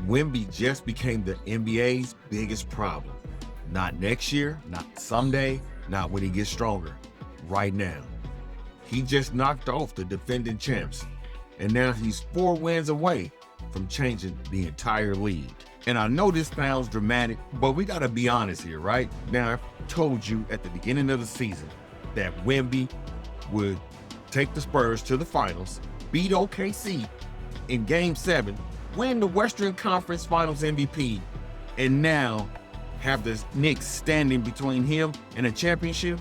Wemby just became the NBA's biggest problem. Not next year, not someday, not when he gets stronger. Right now. He just knocked off the defending champs, and now he's 4 wins away from changing the entire league. And I know this sounds dramatic, but we gotta be honest here, right? Now, I told you at the beginning of the season that Wemby would take the Spurs to the finals, beat OKC in Game 7, win the Western Conference Finals MVP, and now have the Knicks standing between him and a championship.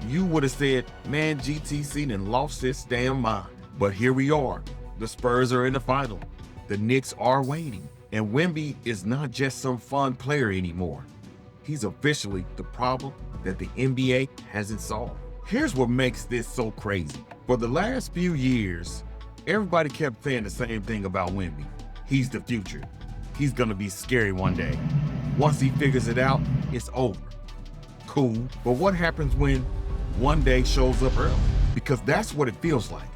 You would have said, man, GTC done lost his damn mind. But here we are. The Spurs are in the final. The Knicks are waiting. And Wemby is not just some fun player anymore. He's officially the problem that the NBA hasn't solved. Here's what makes this so crazy. For the last few years, everybody kept saying the same thing about Wemby. He's the future. He's gonna be scary one day. Once he figures it out, it's over. Cool, but what happens when one day shows up early? Because that's what it feels like.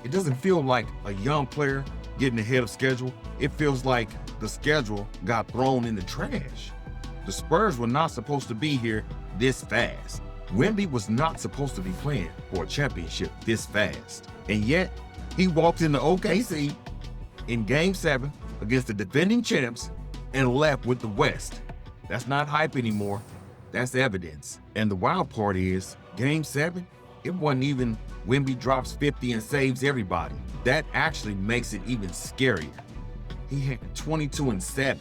It doesn't feel like a young player getting ahead of schedule. It feels like the schedule got thrown in the trash. The Spurs were not supposed to be here this fast. Wemby was not supposed to be playing for a championship this fast. And yet, he walked into OKC in Game 7 against the defending champs and left with the West. That's not hype anymore. That's evidence. And the wild part is, Game 7, it wasn't even Wemby drops 50 and saves everybody. That actually makes it even scarier. He had 22 and 7.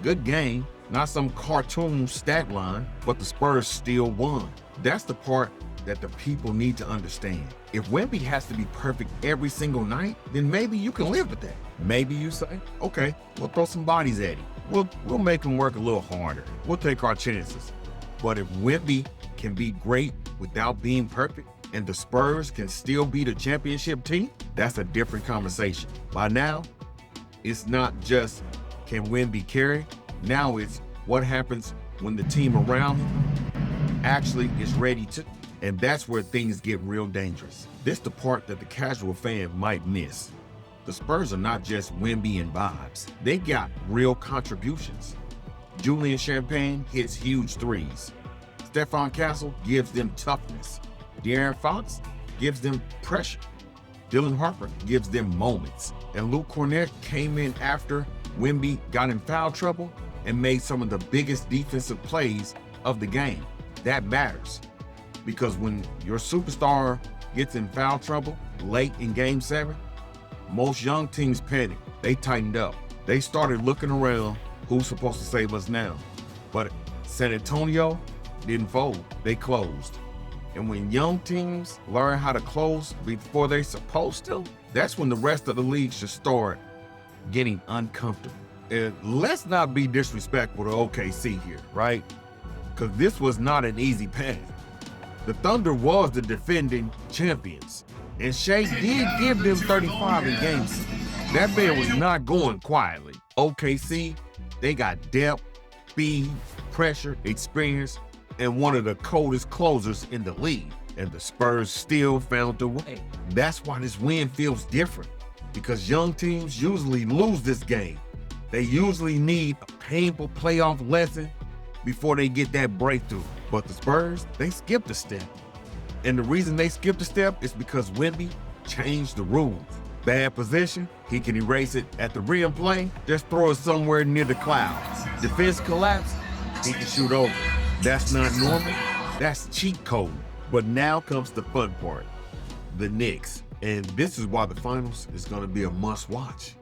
Good game, not some cartoon stat line, but the Spurs still won. That's the part that the people need to understand. If Wemby has to be perfect every single night, then maybe you can live with that. Maybe you say, okay, we'll throw some bodies at him. We'll make him work a little harder. We'll take our chances. But if Wemby can be great without being perfect, and the Spurs can still be the championship team, that's a different conversation. By now, it's not just can Wemby carry, now it's what happens when the team around him actually is ready to. And that's where things get real dangerous. This is the part that the casual fan might miss. The Spurs are not just Wemby and vibes. They got real contributions. Julian Champagne hits huge threes. Stephon Castle gives them toughness. De'Aaron Fox gives them pressure. Dylan Harper gives them moments. And Luke Cornett came in after Wemby got in foul trouble and made some of the biggest defensive plays of the game. That matters. Because when your superstar gets in foul trouble late in Game 7, most young teams panic. They tightened up. They started looking around, who's supposed to save us now? But San Antonio didn't fold. They closed. And when young teams learn how to close before they're supposed to, that's when the rest of the league should start getting uncomfortable. And let's not be disrespectful to OKC here, right? Because this was not an easy path. The Thunder was the defending champions, and Shea did give them 35 in Game 6. That man was not going quietly. OKC, they got depth, speed, pressure, experience, and one of the coldest closers in the league. And the Spurs still found a way. That's why this win feels different, because young teams usually lose this game. They usually need a painful playoff lesson before they get that breakthrough. But the Spurs, they skipped a step. And the reason they skipped a step is because Wemby changed the rules. Bad position, he can erase it at the rim play, just throw it somewhere near the clouds. Defense collapse, he can shoot over. That's not normal, that's cheat code. But now comes the fun part, the Knicks. And this is why the finals is gonna be a must watch.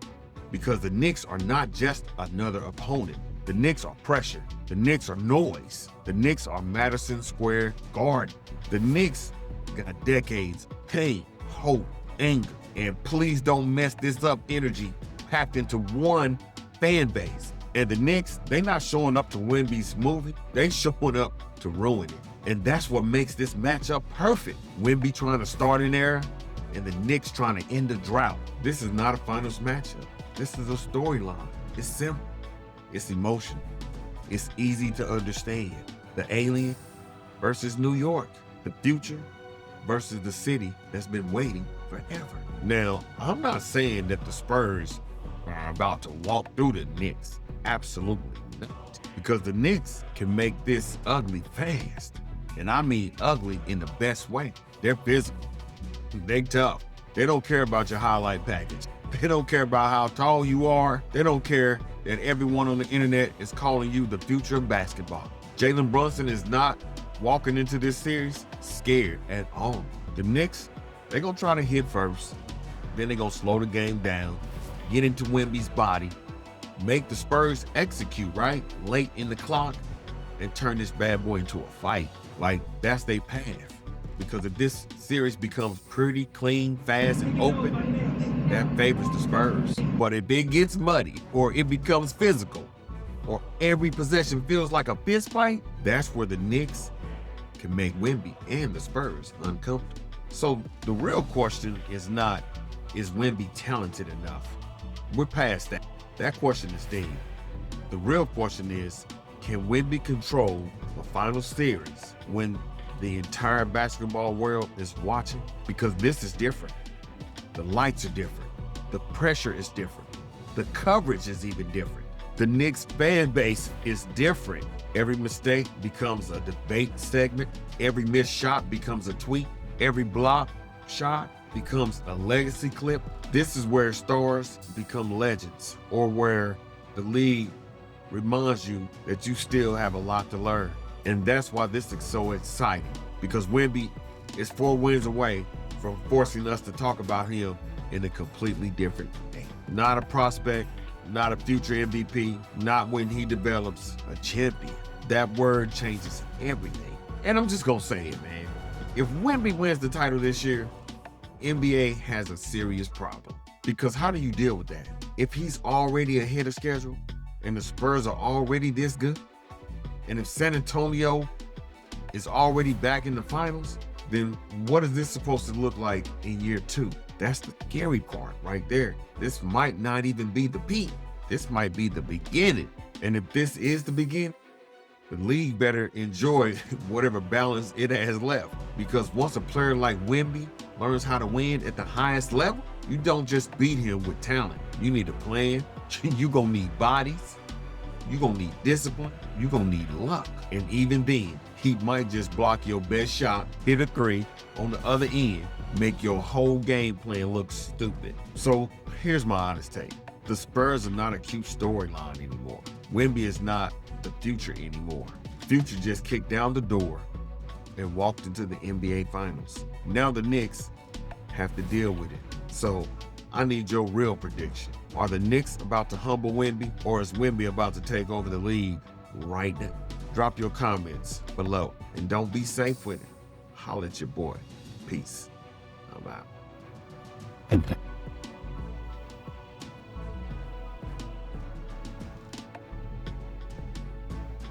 Because the Knicks are not just another opponent. The Knicks are pressure. The Knicks are noise. The Knicks are Madison Square Garden. The Knicks got decades, pain, hope, anger, and please don't mess this up energy packed into one fan base. And the Knicks, they not showing up to Wemby's movie, they showing up to ruin it. And that's what makes this matchup perfect. Wemby trying to start an era, and the Knicks trying to end the drought. This is not a finals matchup. This is a storyline. It's simple. It's emotional. It's easy to understand. The alien versus New York. The future versus the city that's been waiting forever. Now, I'm not saying that the Spurs are about to walk through the Knicks. Absolutely not. Because the Knicks can make this ugly fast. And I mean ugly in the best way. They're physical. They tough. They don't care about your highlight package. They don't care about how tall you are. They don't care that everyone on the internet is calling you the future of basketball. Jalen Brunson is not walking into this series scared at all. The Knicks, they're going to try to hit first. Then they're going to slow the game down, get into Wemby's body, make the Spurs execute, right, late in the clock, and turn this bad boy into a fight. Like, that's their path. Because if this series becomes pretty clean, fast, and open, that favors the Spurs. But if it gets muddy, or it becomes physical, or every possession feels like a fist fight, that's where the Knicks can make Wemby and the Spurs uncomfortable. So the real question is not, is Wemby talented enough? We're past that. That question is dead. The real question is, can Wemby control the final series when the entire basketball world is watching? Because this is different. The lights are different. The pressure is different. The coverage is even different. The Knicks fan base is different. Every mistake becomes a debate segment. Every missed shot becomes a tweet. Every block shot becomes a legacy clip. This is where stars become legends, or where the league reminds you that you still have a lot to learn. And that's why this is so exciting, because Wemby is 4 wins away from forcing us to talk about him in a completely different way. Not a prospect, not a future MVP, not when he develops a champion. That word changes everything. And I'm just gonna say it, man. If Wemby wins the title this year, NBA has a serious problem. Because how do you deal with that? If he's already ahead of schedule and the Spurs are already this good, and if San Antonio is already back in the finals, then what is this supposed to look like in year 2? That's the scary part right there. This might not even be the peak. This might be the beginning. And if this is the beginning, the league better enjoy whatever balance it has left. Because once a player like Wemby learns how to win at the highest level, you don't just beat him with talent. You need a plan. You're gonna need bodies. You're gonna need discipline. You're gonna need luck. And even then, he might just block your best shot, hit a 3 on the other end, make your whole game plan look stupid. So here's my honest take. The Spurs are not a cute storyline anymore. Wemby is not the future anymore. Future just kicked down the door and walked into the NBA Finals. Now the Knicks have to deal with it. So I need your real prediction. Are the Knicks about to humble Wemby, or is Wemby about to take over the league right now? Drop your comments below, and don't be safe with it. Holla at your boy. Peace. I'm out.